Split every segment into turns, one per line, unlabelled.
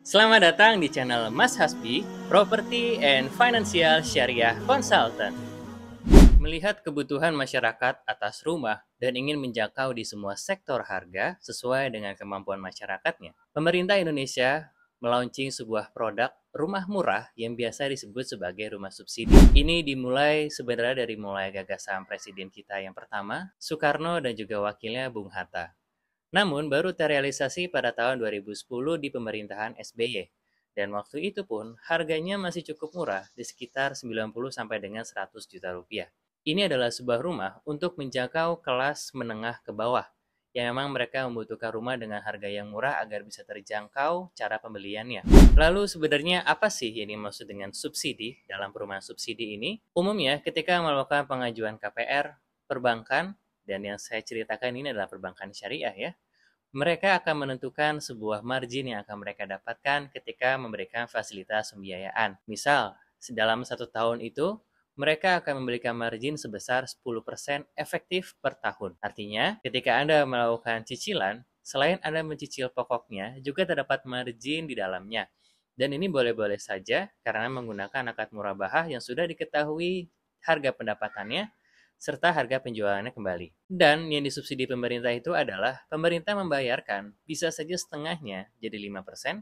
Selamat datang di channel Mas Hasbi, Property and Financial Syariah Consultant. Melihat kebutuhan masyarakat atas rumah dan ingin menjangkau di semua sektor harga sesuai dengan kemampuan masyarakatnya, pemerintah Indonesia melaunching sebuah produk rumah murah yang biasa disebut sebagai rumah subsidi. Ini dimulai sebenarnya dari mulai gagasan Presiden kita yang pertama, Soekarno, dan juga wakilnya Bung Hatta. Namun baru terrealisasi pada tahun 2010 di pemerintahan SBY. Dan waktu itu pun harganya masih cukup murah, di sekitar 90 sampai dengan 100 juta rupiah. Ini adalah sebuah rumah untuk menjangkau kelas menengah ke bawah, yang memang mereka membutuhkan rumah dengan harga yang murah agar bisa terjangkau cara pembeliannya. Lalu sebenarnya apa sih yang dimaksud dengan subsidi dalam perumahan subsidi ini? Umumnya ketika melakukan pengajuan KPR, perbankan, dan yang saya ceritakan ini adalah perbankan syariah ya, mereka akan menentukan sebuah margin yang akan mereka dapatkan ketika memberikan fasilitas pembiayaan. Misal, dalam 1 tahun itu, mereka akan memberikan margin sebesar 10% efektif per tahun. Artinya, ketika Anda melakukan cicilan, selain Anda mencicil pokoknya, juga terdapat margin di dalamnya. Dan ini boleh-boleh saja karena menggunakan akad murabahah yang sudah diketahui harga pendapatannya serta harga penjualannya kembali. Dan yang disubsidi pemerintah itu adalah pemerintah membayarkan bisa saja setengahnya jadi 5%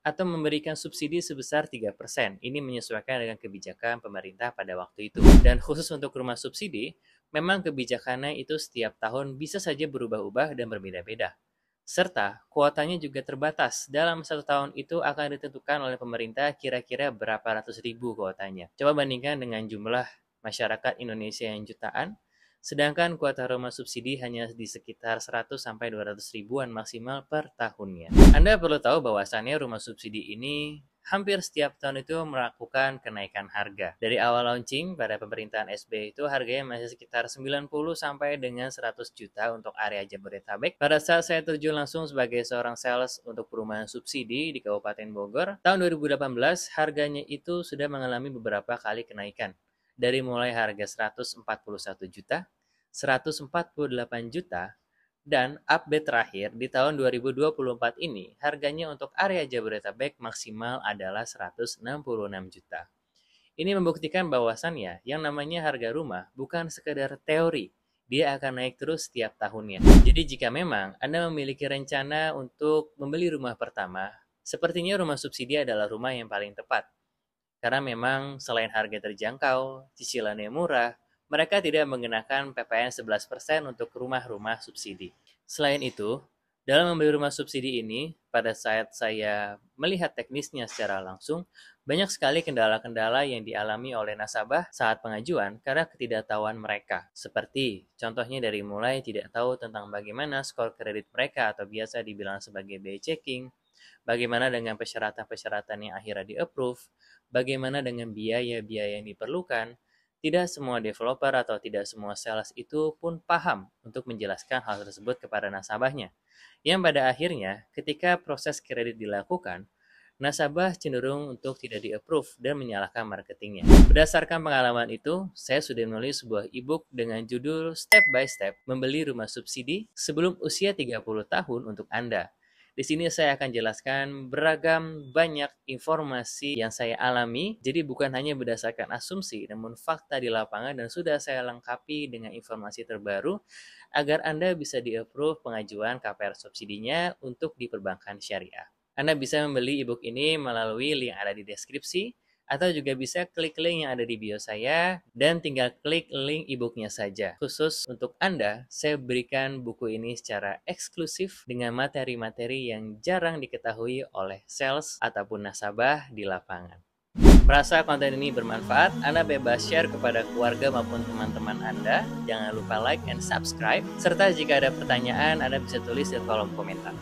atau memberikan subsidi sebesar 3%. Ini menyesuaikan dengan kebijakan pemerintah pada waktu itu. Dan khusus untuk rumah subsidi, memang kebijakannya itu setiap tahun bisa saja berubah-ubah dan berbeda-beda. Serta kuotanya juga terbatas. Dalam 1 tahun itu akan ditentukan oleh pemerintah kira-kira berapa ratus ribu kuotanya. Coba bandingkan dengan jumlah masyarakat Indonesia yang jutaan, sedangkan kuota rumah subsidi hanya di sekitar 100 sampai 200 ribuan maksimal per tahunnya. Anda perlu tahu bahwasannya rumah subsidi ini hampir setiap tahun itu melakukan kenaikan harga. Dari awal launching pada pemerintahan SBY itu harganya masih sekitar 90 sampai dengan 100 juta untuk area Jabodetabek. Pada saat saya terjun langsung sebagai seorang sales untuk perumahan subsidi di Kabupaten Bogor, tahun 2018 harganya itu sudah mengalami beberapa kali kenaikan. Dari mulai harga 141 juta, 148 juta, dan update terakhir di tahun 2024 ini, harganya untuk area Jabodetabek maksimal adalah 166 juta. Ini membuktikan bahwasannya yang namanya harga rumah bukan sekedar teori, dia akan naik terus setiap tahunnya. Jadi jika memang Anda memiliki rencana untuk membeli rumah pertama, sepertinya rumah subsidi adalah rumah yang paling tepat. Karena memang selain harga terjangkau, cicilannya murah, mereka tidak mengenakan PPN 11% untuk rumah-rumah subsidi. Selain itu, dalam membeli rumah subsidi ini, pada saat saya melihat teknisnya secara langsung, banyak sekali kendala-kendala yang dialami oleh nasabah saat pengajuan karena ketidaktahuan mereka. Seperti contohnya dari mulai tidak tahu tentang bagaimana skor kredit mereka atau biasa dibilang sebagai BI checking, bagaimana dengan persyaratan-persyaratan yang akhirnya di-approve, bagaimana dengan biaya-biaya yang diperlukan. Tidak semua developer atau tidak semua sales itu pun paham untuk menjelaskan hal tersebut kepada nasabahnya. Yang pada akhirnya, ketika proses kredit dilakukan, nasabah cenderung untuk tidak di-approve dan menyalahkan marketingnya. Berdasarkan pengalaman itu, saya sudah menulis sebuah e-book dengan judul Step by Step Membeli Rumah Subsidi Sebelum Usia 30 Tahun untuk Anda. Di sini saya akan jelaskan beragam banyak informasi yang saya alami, jadi bukan hanya berdasarkan asumsi, namun fakta di lapangan dan sudah saya lengkapi dengan informasi terbaru agar Anda bisa di-approve pengajuan KPR subsidinya untuk di perbankan syariah. Anda bisa membeli e-book ini melalui link yang ada di deskripsi, atau juga bisa klik link yang ada di bio saya dan tinggal klik link e-booknya saja. Khusus untuk Anda, saya berikan buku ini secara eksklusif dengan materi-materi yang jarang diketahui oleh sales ataupun nasabah di lapangan. Merasa konten ini bermanfaat, Anda bebas share kepada keluarga maupun teman-teman Anda. Jangan lupa like and subscribe, serta jika ada pertanyaan, Anda bisa tulis di kolom komentar.